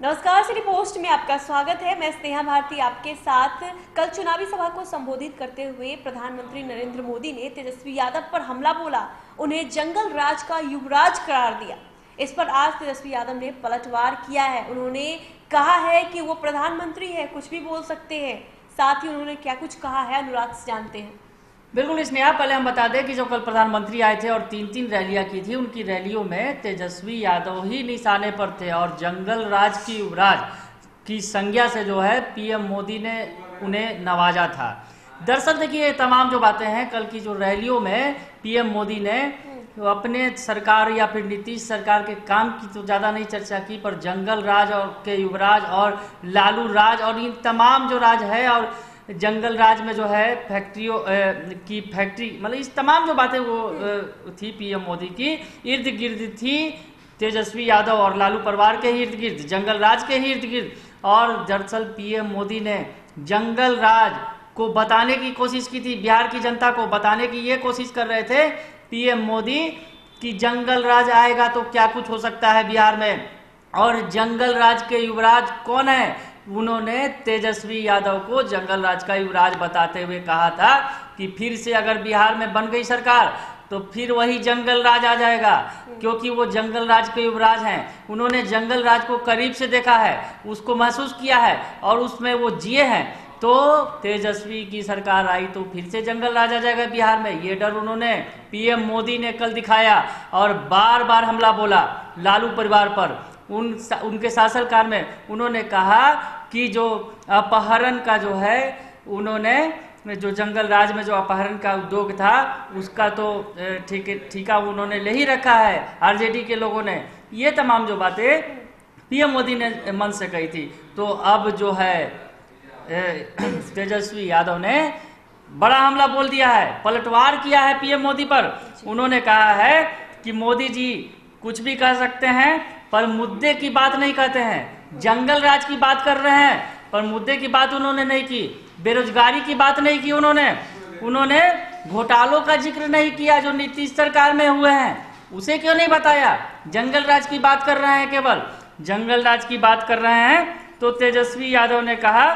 नमस्कार, city post में आपका स्वागत है। मैं स्नेहा भारती आपके साथ। कल चुनावी सभा को संबोधित करते हुए प्रधानमंत्री नरेंद्र मोदी ने तेजस्वी यादव पर हमला बोला, उन्हें जंगल राज का युवराज करार दिया। इस पर आज तेजस्वी यादव ने पलटवार किया है। उन्होंने कहा है कि वो प्रधानमंत्री है, कुछ भी बोल सकते हैं। साथ ही उन्होंने क्या कुछ कहा है, अनुराग से जानते हैं। बिल्कुल स्नेहा, पहले हम बता दें कि जो कल प्रधानमंत्री आए थे और तीन रैलियां की थी, उनकी रैलियों में तेजस्वी यादव ही निशाने पर थे और जंगल राज की युवराज की संज्ञा से जो है पीएम मोदी ने उन्हें नवाजा था। दरअसल देखिए, तमाम जो बातें हैं कल की जो रैलियों में पीएम मोदी ने अपने सरकार या फिर नीतीश सरकार के काम की तो ज़्यादा नहीं चर्चा की, पर जंगल राज और के युवराज और लालू राज और इन तमाम जो राज है और जंगल राज में जो है फैक्ट्रियों की फैक्ट्री, मतलब इस तमाम जो बातें वो थी पीएम मोदी की इर्द गिर्द थी, तेजस्वी यादव और लालू परिवार के इर्द गिर्द, जंगल राज के इर्द गिर्द। और दरअसल पीएम मोदी ने जंगल राज को बताने की कोशिश की थी, बिहार की जनता को बताने की ये कोशिश कर रहे थे पीएम मोदी कि जंगल राज आएगा तो क्या कुछ हो सकता है बिहार में, और जंगल राज के युवराज कौन है। उन्होंने तेजस्वी यादव को जंगल राज का युवराज बताते हुए कहा था कि फिर से अगर बिहार में बन गई सरकार तो फिर वही जंगल राज आ जाएगा, क्योंकि वो जंगल राज के युवराज हैं। उन्होंने जंगल राज को करीब से देखा है, उसको महसूस किया है और उसमें वो जिए हैं। तो तेजस्वी की सरकार आई तो फिर से जंगल राज आ जाएगा बिहार में, ये डर उन्होंने पीएम मोदी ने कल दिखाया और बार बार हमला बोला लालू परिवार पर। उनके शासनकाल में उन्होंने कहा कि जो अपहरण का जो है, उन्होंने जो जंगल राज में जो अपहरण का उद्योग था उसका तो ठीका उन्होंने ले ही रखा है आरजेडी के लोगों ने। ये तमाम जो बातें पीएम मोदी ने मन से कही थी, तो अब जो है तेजस्वी यादव ने बड़ा हमला बोल दिया है, पलटवार किया है पीएम मोदी पर। उन्होंने कहा है कि मोदी जी कुछ भी कह सकते हैं पर मुद्दे की बात नहीं कहते हैं। जंगल राज की बात कर रहे हैं पर मुद्दे की बात उन्होंने नहीं की, बेरोजगारी की बात नहीं की, उन्होंने घोटालों का जिक्र नहीं किया जो नीतीश सरकार में हुए हैं, उसे क्यों नहीं बताया। जंगल राज की बात कर रहे हैं, केवल जंगल राज की बात कर रहे हैं। तो तेजस्वी यादव ने कहा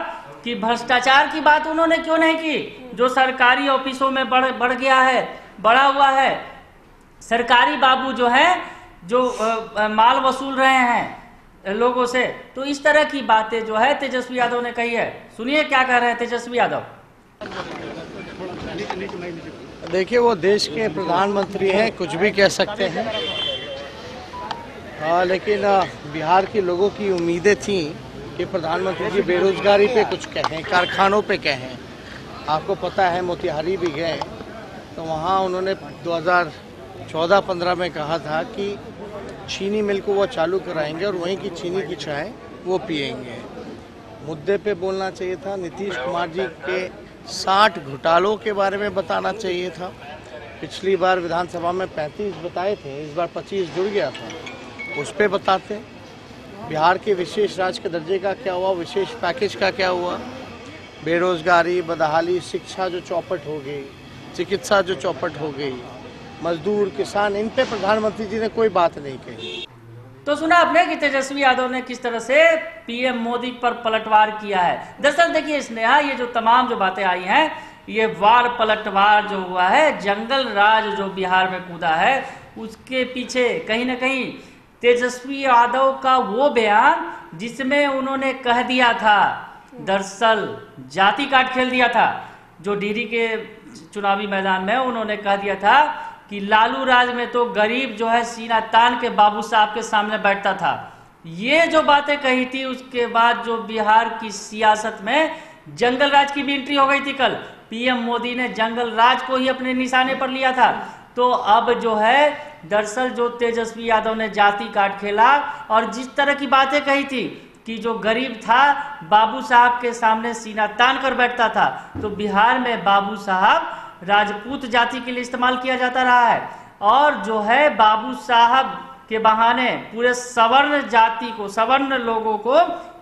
कि भ्रष्टाचार की बात उन्होंने क्यों नहीं की, जो सरकारी ऑफिसों में बढ़ गया है, बढ़ा हुआ है। सरकारी बाबू जो है जो माल वसूल रहे हैं लोगों से, तो इस तरह की बातें जो है तेजस्वी यादव ने कही है। सुनिए क्या कह रहे हैं तेजस्वी यादव। देखिए, वो देश के प्रधानमंत्री हैं, कुछ भी कह सकते हैं। लेकिन बिहार के लोगों की उम्मीदें थी कि प्रधानमंत्री जी बेरोजगारी पे कुछ कहें, कारखानों पे कहें। आपको पता है मोतिहारी भी गए तो वहाँ उन्होंने 2014-15 में कहा था कि चीनी मिल को वो चालू कराएंगे और वहीं की चीनी की चाय वो पिएंगे। मुद्दे पे बोलना चाहिए था। नीतीश कुमार जी के 60 घोटालों के बारे में बताना चाहिए था। पिछली बार विधानसभा में 35 बताए थे, इस बार 25 जुड़ गया था, उस पर बताते। बिहार के विशेष राज्य के दर्जे का क्या हुआ, विशेष पैकेज का क्या हुआ, बेरोजगारी, बदहाली, शिक्षा जो चौपट हो गई, चिकित्सा जो चौपट हो गई, मजदूर, किसान, इन पे प्रधानमंत्री जी ने कोई बात नहीं कही। तो सुना आपने कि तेजस्वी यादव ने किस तरह से पीएम मोदी पर पलटवार किया है। दरअसल देखिए स्नेहा, ये जो तमाम जो बातें आई हैं, ये वार पलटवार जो हुआ है, जंगल राज जो बिहार में कूदा है, उसके पीछे कहीं ना कहीं तेजस्वी यादव का वो बयान जिसमें उन्होंने कह दिया था, दरअसल जाति काट खेल दिया था, जो डिहरी के चुनावी मैदान में उन्होंने कह दिया था कि लालू राज में तो गरीब जो है सीना तान के बाबू साहब के सामने बैठता था। ये जो बातें कही थी, उसके बाद जो बिहार की सियासत में जंगल राज की भी एंट्री हो गई थी। कल पीएम मोदी ने जंगल राज को ही अपने निशाने पर लिया था। तो अब जो है दरअसल जो तेजस्वी यादव ने जाति काट खेला और जिस तरह की बातें कही थी कि जो गरीब था बाबू साहब के सामने सीना तान कर बैठता था, तो बिहार में बाबू साहब राजपूत जाति के लिए इस्तेमाल किया जाता रहा है और जो है बाबू साहब के बहाने पूरे सवर्ण जाति को, सवर्ण लोगों को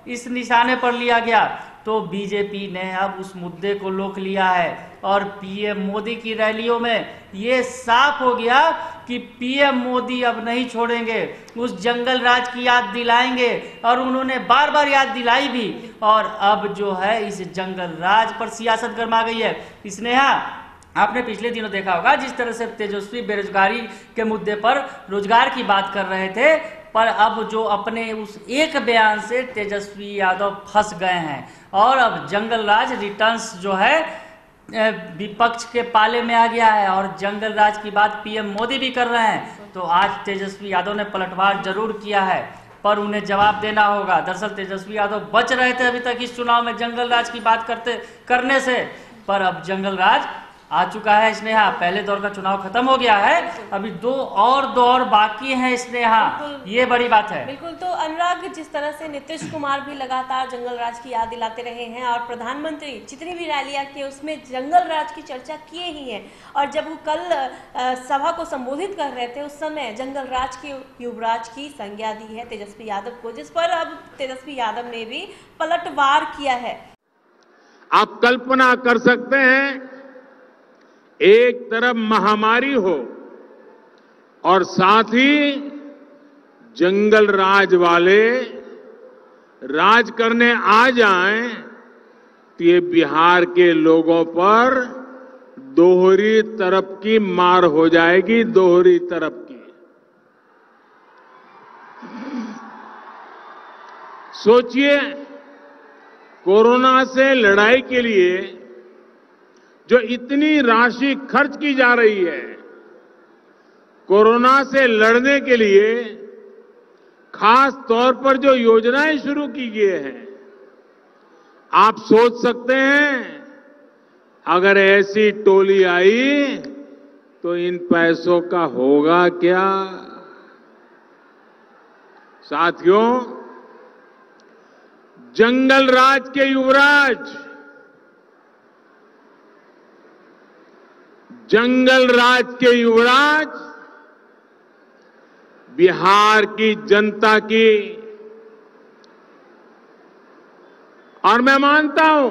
इस निशाने पर लिया गया। तो बीजेपी ने अब उस मुद्दे को रोक लिया है और पीएम मोदी की रैलियों में ये साफ हो गया कि पीएम मोदी अब नहीं छोड़ेंगे, उस जंगल राज की याद दिलाएंगे, और उन्होंने बार बार याद दिलाई भी। और अब जो है इस जंगल राज पर सियासत गर्मा गई है। स्नेहा, आपने पिछले दिनों देखा होगा जिस तरह से तेजस्वी बेरोजगारी के मुद्दे पर रोजगार की बात कर रहे थे, पर अब जो अपने उस एक बयान से तेजस्वी यादव फंस गए हैं और अब जंगल राज रिटर्न्स जो है विपक्ष के पाले में आ गया है और जंगल राज की बात पीएम मोदी भी कर रहे हैं। तो आज तेजस्वी यादव ने पलटवार जरूर किया है, पर उन्हें जवाब देना होगा। दरअसल तेजस्वी यादव बच रहे थे अभी तक इस चुनाव में जंगल राज की बात करने से, पर अब जंगल राज आ चुका है। स्नेहा, पहले दौर का चुनाव खत्म हो गया है, अभी 2 और दौर बाकी हैं स्नेहा, ये बड़ी बात है। बिल्कुल। तो अनुराग, जिस तरह से नीतीश कुमार भी लगातार जंगल राज की याद दिलाते रहे हैं और प्रधानमंत्री जितनी भी रैलियां की उसमें जंगल राज की चर्चा किए ही हैं, और जब वो कल सभा को संबोधित कर रहे थे उस समय जंगल राज के युवराज की संज्ञा दी है तेजस्वी यादव को, जिस पर अब तेजस्वी यादव ने भी पलटवार किया है। आप कल्पना कर सकते हैं, एक तरफ महामारी हो और साथ ही जंगल राज वाले राज करने आ जाएं, तो ये बिहार के लोगों पर दोहरी तरफ की मार हो जाएगी, दोहरी तरफ की। सोचिए, कोरोना से लड़ाई के लिए जो इतनी राशि खर्च की जा रही है, कोरोना से लड़ने के लिए खास तौर पर जो योजनाएं शुरू की गई हैं, आप सोच सकते हैं अगर ऐसी टोली आई तो इन पैसों का होगा क्या। साथियों, जंगल राज के युवराज, जंगल राज के युवराज बिहार की जनता की, और मैं मानता हूं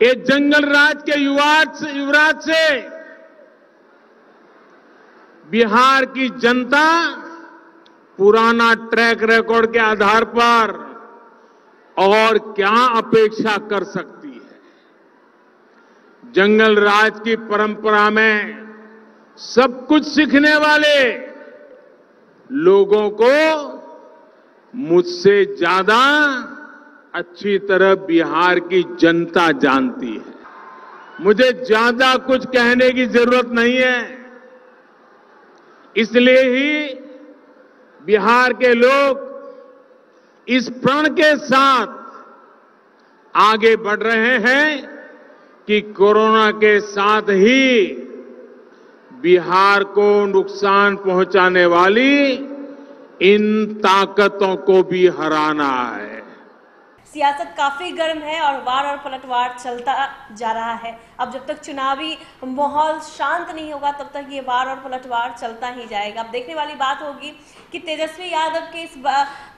ये जंगल राज के युवराज से बिहार की जनता पुराना ट्रैक रिकॉर्ड के आधार पर और क्या अपेक्षा कर सकती है। जंगल राज की परंपरा में सब कुछ सीखने वाले लोगों को मुझसे ज्यादा अच्छी तरह बिहार की जनता जानती है। मुझे ज्यादा कुछ कहने की जरूरत नहीं है, इसलिए ही बिहार के लोग इस प्रण के साथ आगे बढ़ रहे हैं कि कोरोना के साथ ही बिहार को नुकसान पहुंचाने वाली इन ताकतों को भी हराना है। सियासत काफी गर्म है और वार और पलटवार चलता जा रहा है। अब जब तक चुनावी माहौल शांत नहीं होगा तब तक ये वार और पलटवार चलता ही जाएगा। अब देखने वाली बात होगी कि तेजस्वी यादव के इस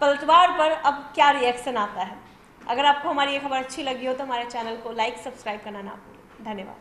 पलटवार पर अब क्या रिएक्शन आता है। अगर आपको हमारी ये खबर अच्छी लगी हो तो हमारे चैनल को लाइक सब्सक्राइब करना ना भूलें। धन्यवाद।